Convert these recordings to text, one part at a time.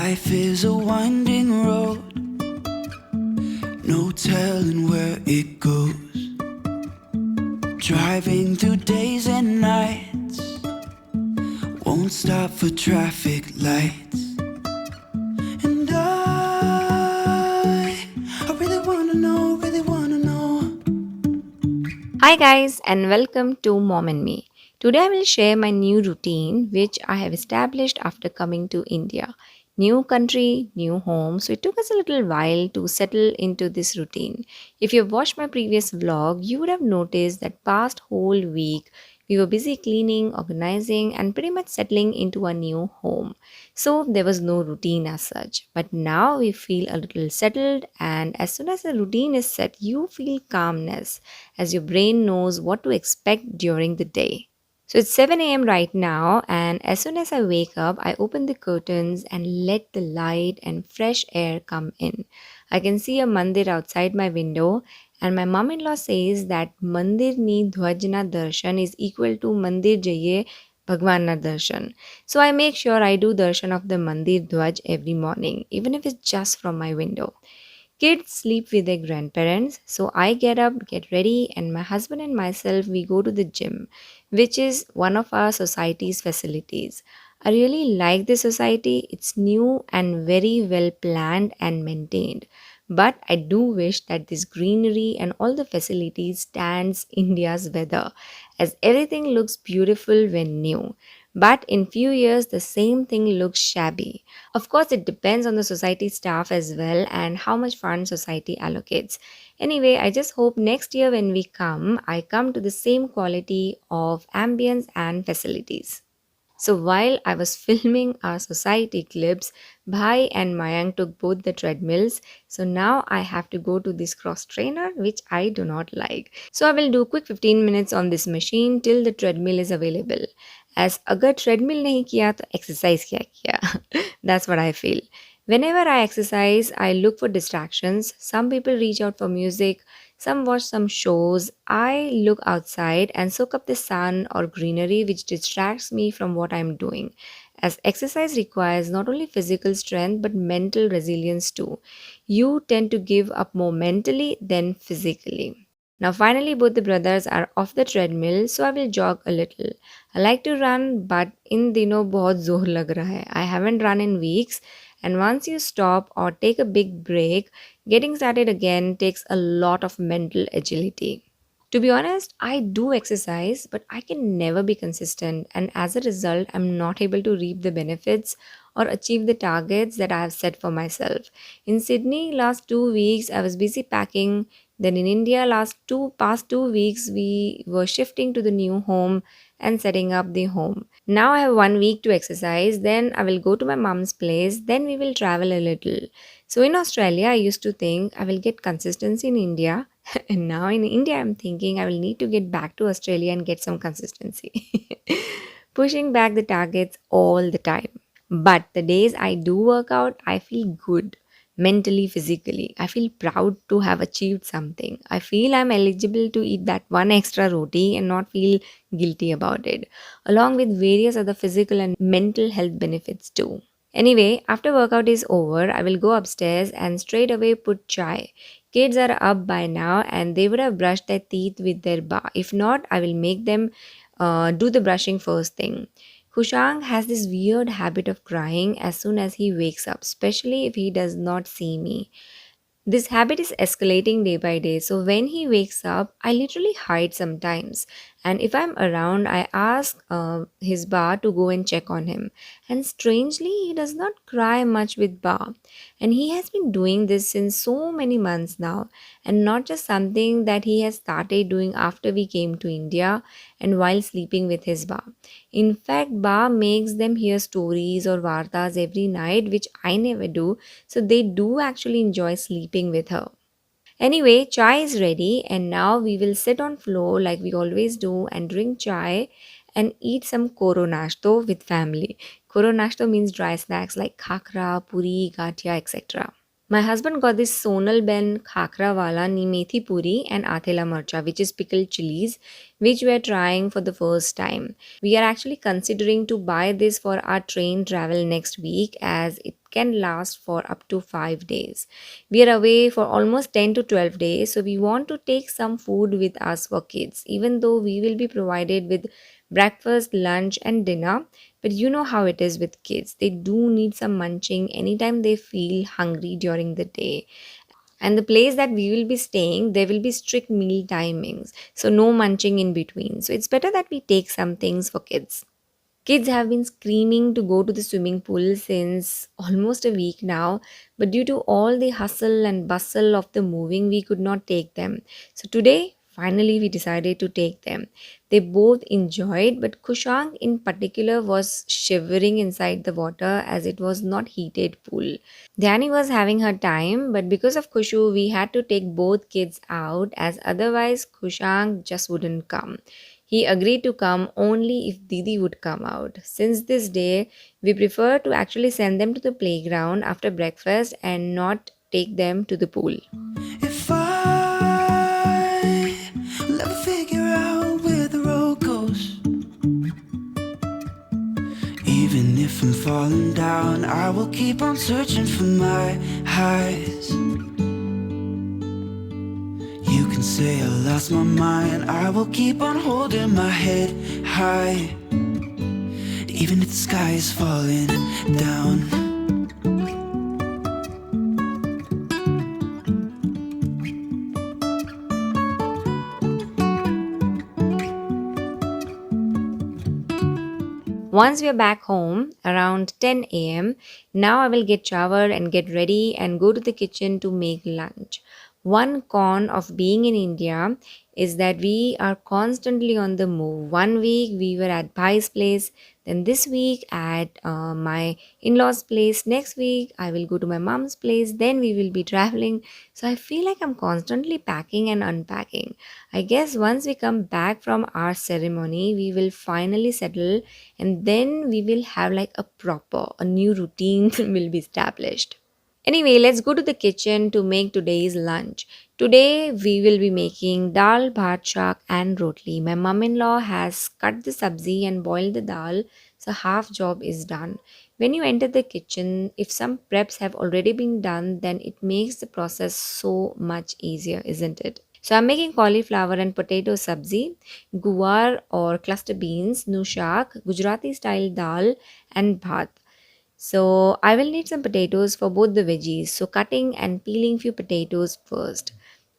Life is a winding road, no telling where it goes. Driving through days and nights, won't stop for traffic lights. And I really wanna know, really wanna know. Hi guys and welcome to Mom and Me. Today I will share my new routine which I have established after coming to India. New country, new home, so it took us a little while to settle into this routine. If you've watched my previous vlog, you would have noticed that past whole week we were busy cleaning, organizing and pretty much settling into a new home. So there was no routine as such. But now we feel a little settled, and as soon as the routine is set, you feel calmness as your brain knows what to expect during the day. So it's 7 a.m. right now, and as soon as I wake up, I open the curtains and let the light and fresh air come in. I can see a mandir outside my window, and my mom in law says that Mandir ni Dhwajna Darshan is equal to Mandir Jaye Bhagwan na Darshan. So I make sure I do darshan of the Mandir Dhwaj every morning, even if it's just from my window. Kids sleep with their grandparents, so I get up, get ready, and my husband and myself we go to the gym, which is one of our society's facilities. I really like this society. It's new and very well planned and maintained. But I do wish that this greenery and all the facilities stands India's weather, as everything looks beautiful when new. But in few years the same thing looks shabby. Of course, it depends on the society staff as well and how much fund society allocates. Anyway, I just hope next year when we come, I come to the same quality of ambience and facilities. So while I was filming our society clips, Bhai and Mayank took both the treadmills. So now I have to go to this cross trainer, which I do not like. So I will do quick 15 minutes on this machine till the treadmill is available. As अगर treadmill नहीं किया तो exercise क्या किया? That's what I feel. Whenever I exercise, I look for distractions. Some people reach out for music, some watch some shows. I look outside and soak up the sun or greenery, which distracts me from what I'm doing. As exercise requires not only physical strength but mental resilience too. You tend to give up more mentally than physically. Now, finally, both the brothers are off the treadmill, so I will jog a little. I like to run, but in दिनों बहुत जोर लग रहा है. I haven't run in weeks, and once you stop or take a big break, getting started again takes a lot of mental agility. To be honest, I do exercise, but I can never be consistent, and as a result, I'm not able to reap the benefits or achieve the targets that I have set for myself. In Sydney, last 2 weeks, I was busy packing. Then in India, last two past 2 weeks, we were shifting to the new home and setting up the home. Now I have 1 week to exercise, then I will go to my mom's place, then we will travel a little. So in Australia, I used to think I will get consistency in India, and now in India, I'm thinking I will need to get back to Australia and get some consistency. Pushing back the targets all the time. But the days I do work out, I feel good mentally, physically. I feel proud to have achieved something. I feel I'm eligible to eat that one extra roti and not feel guilty about it, along with various other physical and mental health benefits too. Anyway, after workout is over, I will go upstairs and straight away put chai. Kids are up by now and they would have brushed their teeth with their ba. If not, I will make them do the brushing first thing. Hushang has this weird habit of crying as soon as he wakes up, especially if he does not see me. This habit is escalating day by day. So when he wakes up, I literally hide sometimes. And if I'm around, I ask his Ba to go and check on him. And strangely, he does not cry much with Ba. And he has been doing this since so many months now. And not just something that he has started doing after we came to India and while sleeping with his Ba. In fact, Ba makes them hear stories or vartas every night, which I never do, so they do actually enjoy sleeping with her. Anyway, chai is ready and now we will sit on floor like we always do and drink chai and eat some koro nashto with family. Koro nashto means dry snacks like khakra, puri, gatia, etc. My husband got this Sonal Ben Khakra wala ni methi puri and athela marcha, which is pickled chilies, which we are trying for the first time. We are actually considering to buy this for our train travel next week as it can last for up to 5 days. We are away for almost 10 to 12 days, so we want to take some food with us for kids, even though we will be provided with breakfast, lunch, and dinner. But you know how it is with kids. They do need some munching anytime they feel hungry during the day. And the place that we will be staying, there will be strict meal timings. So no munching in between. So it's better that we take some things for kids. Kids have been screaming to go to the swimming pool since almost a week now, but due to all the hustle and bustle of the moving, we could not take them. So today, finally, we decided to take them. They both enjoyed, but Kushang in particular was shivering inside the water as it was not heated pool. Dani was having her time, but because of Kushu, we had to take both kids out as otherwise Kushang just wouldn't come. He agreed to come only if Didi would come out. Since this day, we prefer to actually send them to the playground after breakfast and not take them to the pool. If I will ever figure out where the road goes, even if I'm falling down, I will keep on searching for my highs. You can say I lost my mind, I will keep on holding my head high, even if the sky is falling down. Once we are back home around 10 a.m., now I will get showered and get ready and go to the kitchen to make lunch. One con of being in India is that we are constantly on the move. One week we were at Bhai's place, then this week at my in-laws place, next week I will go to my mom's place, then we will be traveling. So I feel like I'm constantly packing and unpacking. I guess once we come back from our ceremony, we will finally settle and then we will have like a new routine will be established. Anyway, let's go to the kitchen to make today's lunch. Today we will be making dal, bhat, shak and rotli. My mom-in-law has cut the sabzi and boiled the dal, so half job is done. When you enter the kitchen, if some preps have already been done, then it makes the process so much easier, isn't it? So I'm making cauliflower and potato sabzi, guar or cluster beans, nushak, Gujarati style dal and bhat. So I will need some potatoes for both the veggies. So cutting and peeling few potatoes first.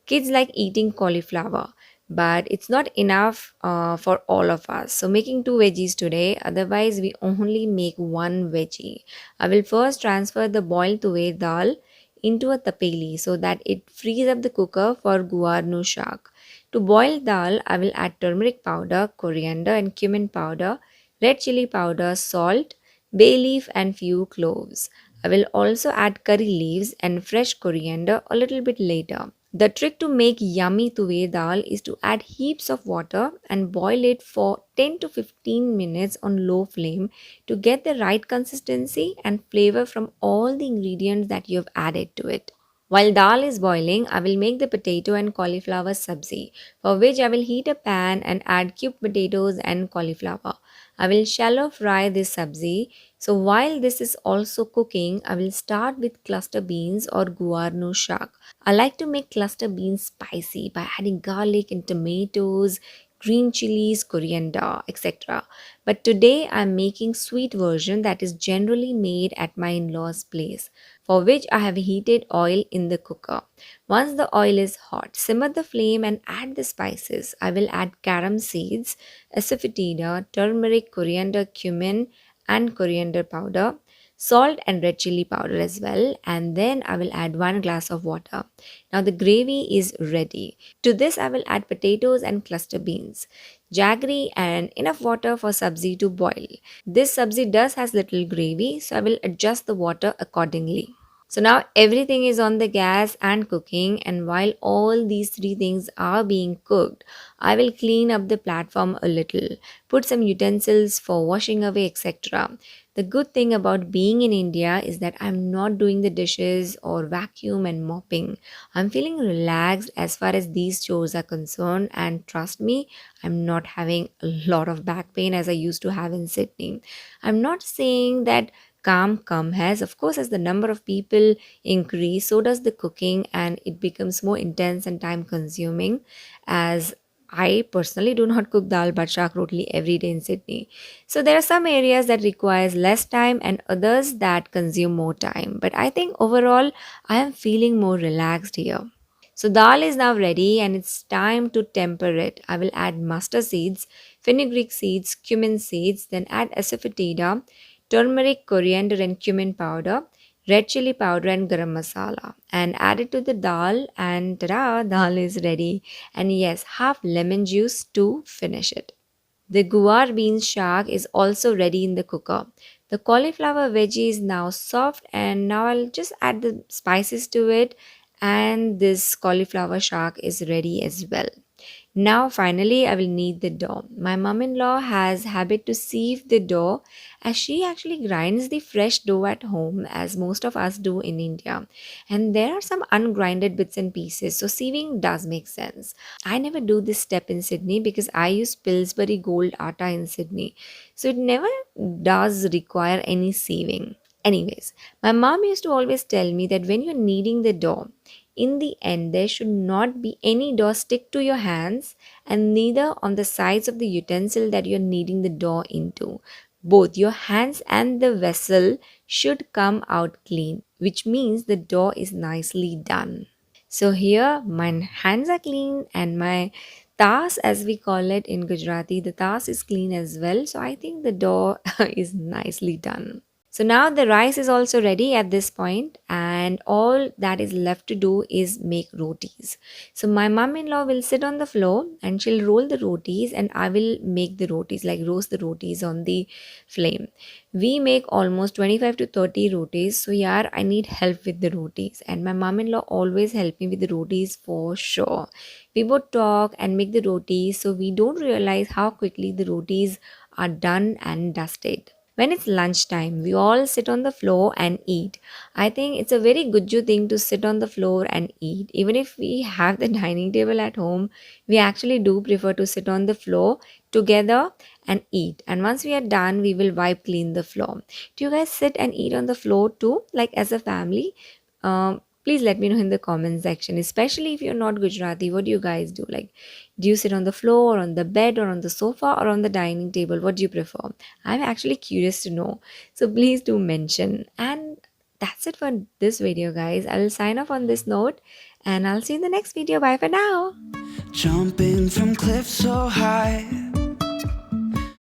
Kids like eating cauliflower, but it's not enough for all of us. So making two veggies today, otherwise we only make one veggie. I will first transfer the boiled tuve dal into a tapeli so that it frees up the cooker for guar no shak. To boil dal, I will add turmeric powder, coriander and cumin powder, red chili powder, salt, bay leaf and few cloves. I will also add curry leaves and fresh coriander a little bit later. The trick to make yummy tuve dal is to add heaps of water and boil it for 10 to 15 minutes on low flame to get the right consistency and flavor from all the ingredients that you have added to it. While dal is boiling, I will make the potato and cauliflower sabzi, for which I will heat a pan and add cubed potatoes and cauliflower. I will shallow fry this sabzi. So while this is also cooking, I will start with cluster beans or guar no shak. I like to make cluster beans spicy by adding garlic and tomatoes, green chilies, coriander, etc. But today I'm making sweet version that is generally made at my in-laws place, for which I have heated oil in the cooker. Once the oil is hot, simmer the flame and add the spices. I will add carom seeds, asafoetida, turmeric, coriander, cumin and coriander powder, salt and red chili powder as well, and then I will add 1 glass of water. Now the gravy is ready. To this I will add potatoes and cluster beans, jaggery and enough water for sabzi to boil. This sabzi does has little gravy, so I will adjust the water accordingly. So now everything is on the gas and cooking, and while all these three things are being cooked, I will clean up the platform a little, put some utensils for washing away, etc. The good thing about being in India is that I'm not doing the dishes or vacuum and mopping. I'm feeling relaxed as far as these chores are concerned, and trust me, I'm not having a lot of back pain as I used to have in Sydney. I'm not saying that calm come has, of course, as the number of people increase, so does the cooking, and it becomes more intense and time consuming. As I personally do not cook dal bhat shak rotli every day in Sydney. So there are some areas that requires less time and others that consume more time. But I think overall I am feeling more relaxed here. So dal is now ready and it's time to temper it. I will add mustard seeds, fenugreek seeds, cumin seeds, then add asafoetida, turmeric, coriander and cumin powder, red chili powder and garam masala, and add it to the dal, and ta-da, dal is ready. And yes, half lemon juice to finish it. The guar beans shark is also ready in the cooker. The cauliflower veggie is now soft, and now I'll just add the spices to it, and this cauliflower shark is ready as well. Now finally I will knead the dough. My mom-in-law has habit to sieve the dough as she actually grinds the fresh dough at home as most of us do in India. And there are some ungrinded bits and pieces, so sieving does make sense. I never do this step in Sydney because I use Pillsbury Gold Atta in Sydney. So it never does require any sieving. Anyways, my mom used to always tell me that when you're kneading the dough, in the end, there should not be any dough stick to your hands and neither on the sides of the utensil that you're kneading the dough into. Both your hands and the vessel should come out clean, which means the dough is nicely done. So here my hands are clean and my tas, as we call it in Gujarati, the tas is clean as well. So I think the dough is nicely done. So now the rice is also ready at this point, and all that is left to do is make rotis. So my mom-in-law will sit on the floor and she'll roll the rotis and I will make the rotis, like roast the rotis on the flame. We make almost 25 to 30 rotis. So yeah, I need help with the rotis and my mom-in-law always help me with the rotis for sure. We both talk and make the rotis so we don't realize how quickly the rotis are done and dusted. When it's lunchtime, we all sit on the floor and eat. I think it's a very good thing to sit on the floor and eat. Even if we have the dining table at home, we actually do prefer to sit on the floor together and eat. And once we are done, we will wipe clean the floor. Do you guys sit and eat on the floor too, like as a family? Please let me know in the comment section, especially if you're not Gujarati. What do you guys do? Like, do you sit on the floor, or on the bed, or on the sofa, or on the dining table? What do you prefer? I'm actually curious to know. So please do mention. And that's it for this video, guys. I will sign off on this note and I'll see you in the next video. Bye for now. Jumping from cliffs so high,